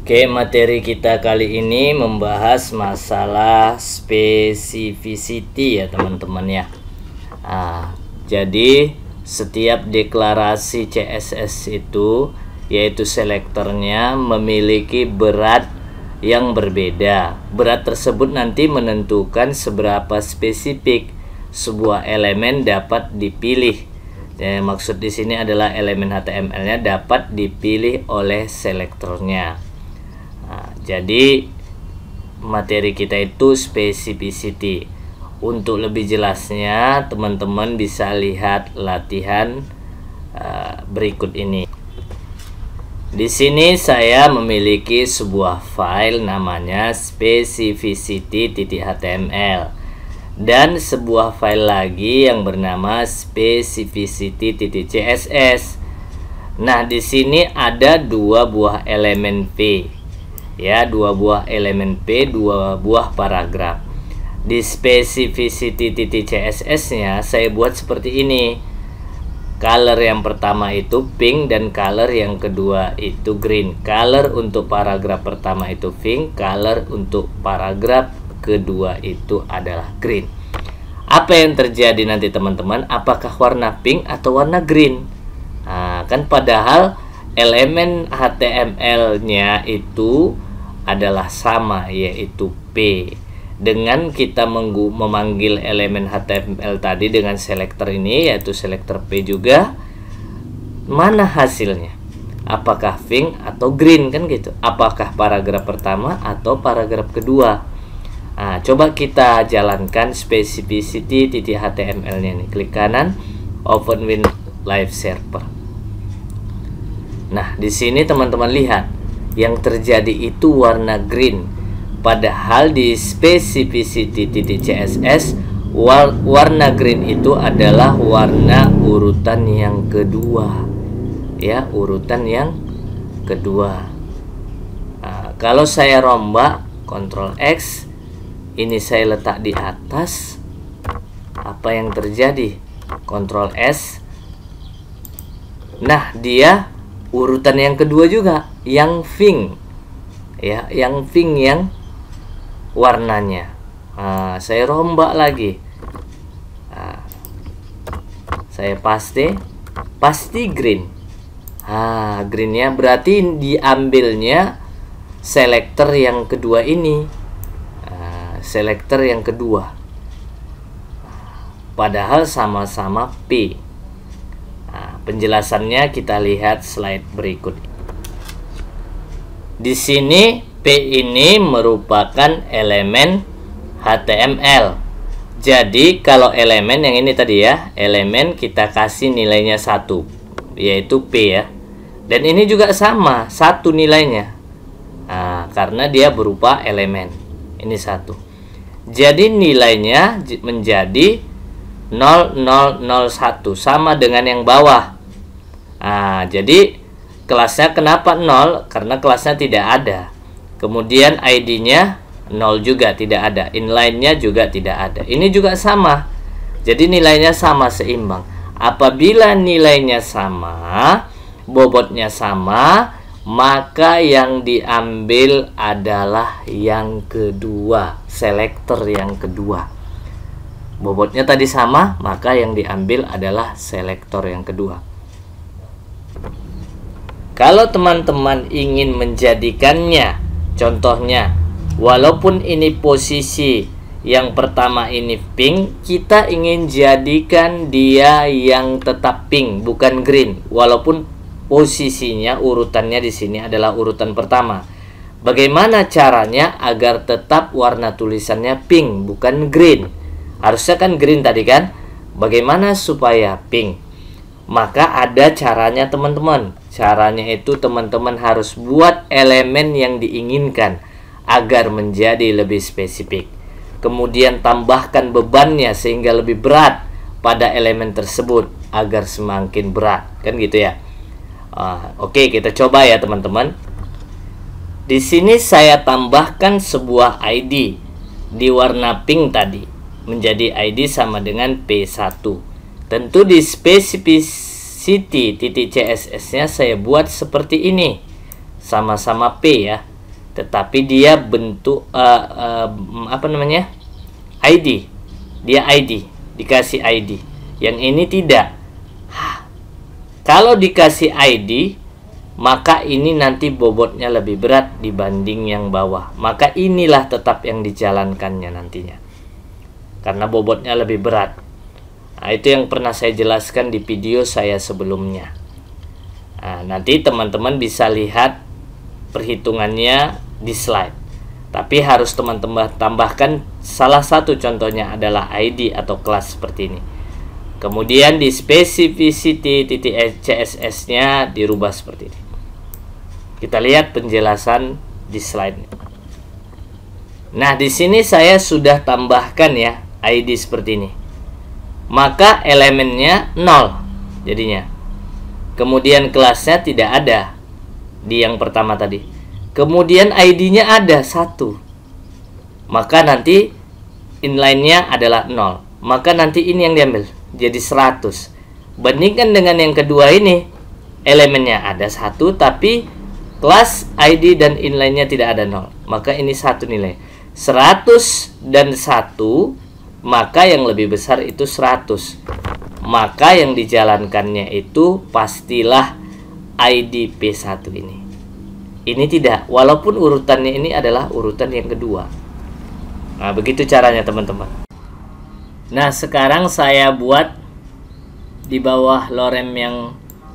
Oke, materi kita kali ini membahas masalah specificity ya teman-teman ya. Jadi setiap deklarasi CSS itu, yaitu selektornya, memiliki berat yang berbeda. Berat tersebut nanti menentukan seberapa spesifik sebuah elemen dapat dipilih. Maksud di sini adalah elemen HTML-nya dapat dipilih oleh selektornya. Jadi materi kita itu specificity. Untuk lebih jelasnya teman-teman bisa lihat latihan berikut ini. Di sini saya memiliki sebuah file namanya specificity.html dan sebuah file lagi yang bernama specificity.css. Nah, di sini ada dua buah elemen P. Ya, dua buah elemen P, dua buah paragraf. Di specificity.css-nya saya buat seperti ini. Color yang pertama itu pink dan color yang kedua itu green. Color untuk paragraf pertama itu pink, color untuk paragraf kedua itu adalah green. Apa yang terjadi nanti teman-teman? Apakah warna pink atau warna green? Kan padahal elemen HTML-nya itu adalah sama, yaitu P. Dengan kita memanggil elemen HTML tadi dengan selektor ini, yaitu selektor P juga, mana hasilnya? Apakah pink atau green, kan gitu? Apakah paragraf pertama atau paragraf kedua? Coba kita jalankan specificity.html-nya nih. Klik kanan, open with live server. Nah, di sini teman-teman lihat yang terjadi itu warna green, padahal di specificity.css warna green itu adalah warna urutan yang kedua, ya, urutan yang kedua. Kalau saya rombak Ctrl X, ini saya letak di atas, apa yang terjadi? Ctrl S. Nah, dia urutan yang kedua juga, yang pink, ya, yang pink yang warnanya. Saya rombak lagi, saya pasti green. Greennya berarti diambilnya selektor yang kedua ini, selektor yang kedua, padahal sama-sama P. Penjelasannya kita lihat slide berikut. Di sini P ini merupakan elemen HTML. Jadi kalau elemen yang ini tadi ya, elemen kita kasih nilainya 1, yaitu P ya. Dan ini juga sama, 1 nilainya. Karena dia berupa elemen. Ini 1. Jadi nilainya menjadi 0001, sama dengan yang bawah. Jadi kelasnya kenapa 0? Karena kelasnya tidak ada. Kemudian ID-nya 0 juga tidak ada. Inline-nya juga tidak ada. Ini juga sama. Jadi nilainya sama, seimbang. Apabila nilainya sama, bobotnya sama, maka yang diambil adalah yang kedua, selektor yang kedua. Bobotnya tadi sama, maka yang diambil adalah selektor yang kedua. Kalau teman-teman ingin menjadikannya, contohnya, walaupun ini posisi yang pertama ini pink, kita ingin jadikan dia yang tetap pink, bukan green. Walaupun posisinya, urutannya di sini adalah urutan pertama. Bagaimana caranya agar tetap warna tulisannya pink, bukan green? Harusnya kan green tadi kan? Bagaimana supaya pink? Maka ada caranya teman-teman. Caranya itu teman-teman harus buat elemen yang diinginkan agar menjadi lebih spesifik. Kemudian tambahkan bebannya sehingga lebih berat pada elemen tersebut agar semakin berat. Kan gitu ya. Oke, kita coba ya teman-teman. Di sini saya tambahkan sebuah ID di warna pink tadi. Menjadi ID sama dengan P1. Tentu di specificity.css-nya saya buat seperti ini. Sama-sama P ya. tetapi dia bentuk apa namanya, ID. Dia ID, dikasih ID. Yang ini tidak. Kalau dikasih ID, maka ini nanti bobotnya lebih berat dibanding yang bawah. Maka inilah tetap yang dijalankannya nantinya, karena bobotnya lebih berat. Nah, itu yang pernah saya jelaskan di video saya sebelumnya. Nah, nanti teman-teman bisa lihat perhitungannya di slide. Tapi harus teman-teman tambahkan salah satu contohnya adalah ID atau kelas seperti ini. Kemudian di specificity CSS-nya dirubah seperti ini. Kita lihat penjelasan di slide. Nah, di sini saya sudah tambahkan ya ID seperti ini. Maka elemennya 0 jadinya. Kemudian kelasnya tidak ada di yang pertama tadi. Kemudian ID-nya ada 1. Maka nanti inline-nya adalah 0. Maka nanti ini yang diambil jadi 100. Bandingkan dengan yang kedua ini, elemennya ada 1 tapi kelas ID dan inline-nya tidak ada 0. Maka ini satu nilai. 100 dan 1, maka yang lebih besar itu 100. Maka yang dijalankannya itu pastilah ID P1 ini. Ini tidak, walaupun urutannya ini adalah urutan yang kedua. Nah, begitu caranya teman-teman. Nah, sekarang saya buat di bawah lorem yang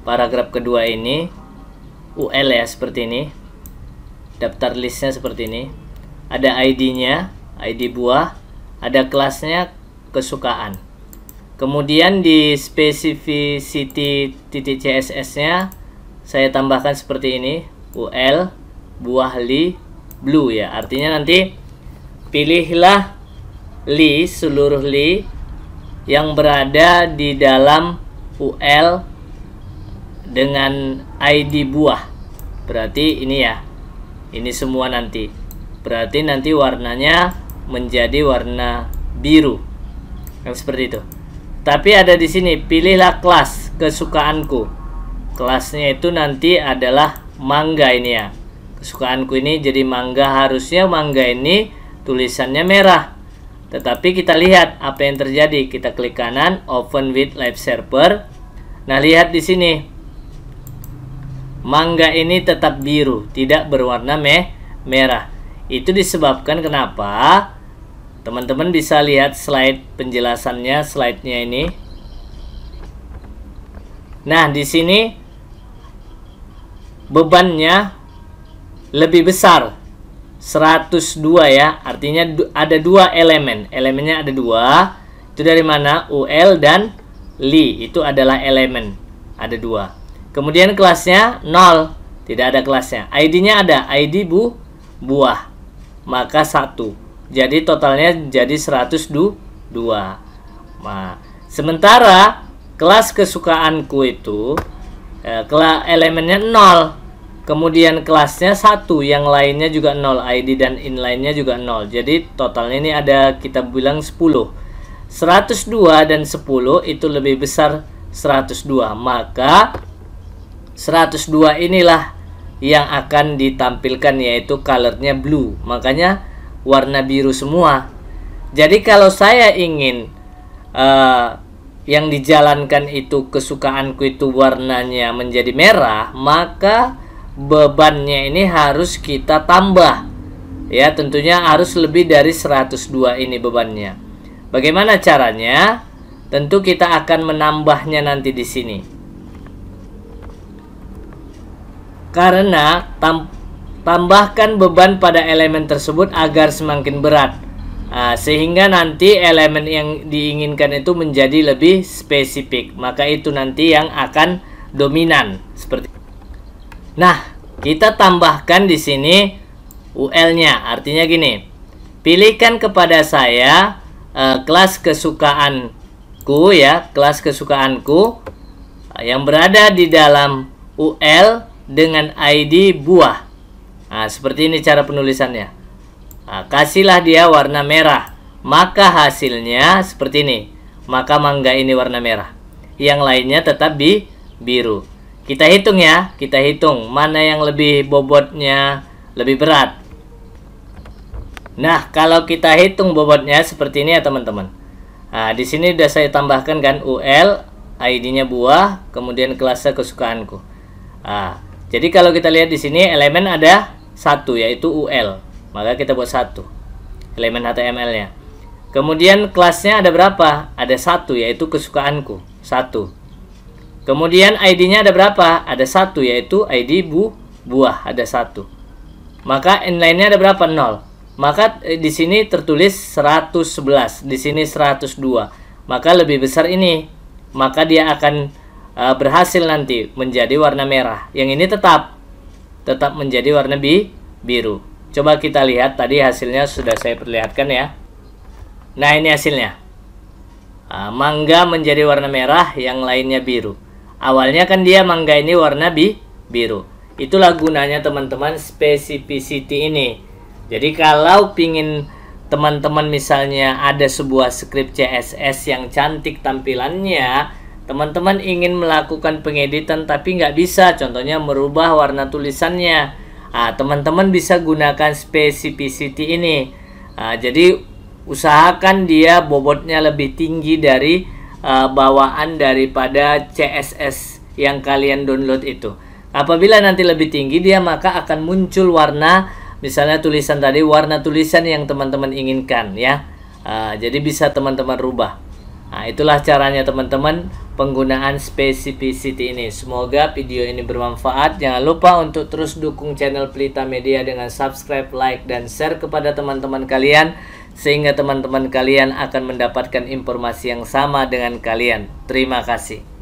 paragraf kedua ini UL ya, seperti ini. Daftar listnya seperti ini. Ada ID-nya, ID buah, ada kelasnya kesukaan. Kemudian di specificity CSS-nya saya tambahkan seperti ini, UL buah li blue ya. Artinya nanti pilihlah li, seluruh li yang berada di dalam UL dengan ID buah. Berarti ini ya. Ini semua nanti. Berarti nanti warnanya menjadi warna biru. Yang seperti itu. Tapi ada di sini, pilihlah kelas kesukaanku. Kelasnya itu nanti adalah mangga ini ya. Kesukaanku ini jadi mangga, harusnya mangga ini tulisannya merah. Tetapi kita lihat apa yang terjadi. Kita klik kanan, open with live server. Nah, lihat di sini. Mangga ini tetap biru, tidak berwarna merah. Itu disebabkan kenapa? Teman-teman bisa lihat slide penjelasannya, slide-nya ini. Nah, di sini bebannya lebih besar, 102 ya. Artinya ada 2 elemen. Elemennya ada 2. Itu dari mana? UL dan li. Itu adalah elemen. Ada 2. Kemudian kelasnya 0. Tidak ada kelasnya. ID-nya ada. ID buah. Maka 1. Jadi totalnya jadi 102. Nah, sementara kelas kesukaanku itu elemennya 0. Kemudian kelasnya 1, yang lainnya juga 0, ID dan inline-nya juga 0. Jadi totalnya ini ada, kita bilang 10. 102 dan 10 itu lebih besar 102. Maka 102 inilah yang akan ditampilkan, yaitu colornya blue. Makanya warna biru semua. Jadi kalau saya ingin yang dijalankan itu kesukaanku itu warnanya menjadi merah, maka bebannya ini harus kita tambah. Ya, tentunya harus lebih dari 102 ini bebannya. Bagaimana caranya? Tentu kita akan menambahnya nanti di sini. Karena tambahkan beban pada elemen tersebut agar semakin berat. Sehingga nanti elemen yang diinginkan itu menjadi lebih spesifik. Maka itu nanti yang akan dominan seperti. Nah, kita tambahkan di sini UL-nya. Artinya gini. Pilihkan kepada saya kelas kesukaanku ya, kelas kesukaanku yang berada di dalam UL dengan ID buah. Nah, seperti ini cara penulisannya. Nah, kasihlah dia warna merah. Maka hasilnya seperti ini. Maka mangga ini warna merah. Yang lainnya tetap biru. Kita hitung ya. Kita hitung mana yang lebih bobotnya lebih berat. Nah, kalau kita hitung bobotnya seperti ini ya teman-teman. Nah, di sini udah saya tambahkan kan UL, ID-nya buah, kemudian kelasnya kesukaanku. Nah, jadi kalau kita lihat di sini elemen ada satu yaitu UL. Maka kita buat satu elemen HTML-nya. Kemudian kelasnya ada berapa? Ada satu yaitu kesukaanku, satu. Kemudian ID-nya ada berapa? Ada satu yaitu ID buah, ada satu. Maka inline-nya ada berapa? 0. Maka di sini tertulis 111, di sini 102. Maka lebih besar ini. Maka dia akan berhasil nanti menjadi warna merah. Yang ini tetap menjadi warna biru. Coba kita lihat, tadi hasilnya sudah saya perlihatkan ya. Nah, ini hasilnya. Mangga menjadi warna merah, yang lainnya biru. Awalnya kan dia mangga ini warna biru. Itulah gunanya teman-teman specificity ini. Jadi kalau pingin teman-teman misalnya ada sebuah script CSS yang cantik tampilannya, teman-teman ingin melakukan pengeditan tapi nggak bisa, contohnya merubah warna tulisannya, teman-teman bisa gunakan specificity ini. Jadi usahakan dia bobotnya lebih tinggi dari bawaan daripada CSS yang kalian download itu. Apabila nanti lebih tinggi dia, maka akan muncul warna, misalnya tulisan tadi, warna tulisan yang teman-teman inginkan ya. Jadi bisa teman-teman rubah. Itulah caranya teman-teman penggunaan specificity ini. Semoga video ini bermanfaat. Jangan lupa untuk terus dukung channel Pelita Media dengan subscribe, like, dan share kepada teman-teman kalian, sehingga teman-teman kalian akan mendapatkan informasi yang sama dengan kalian. Terima kasih.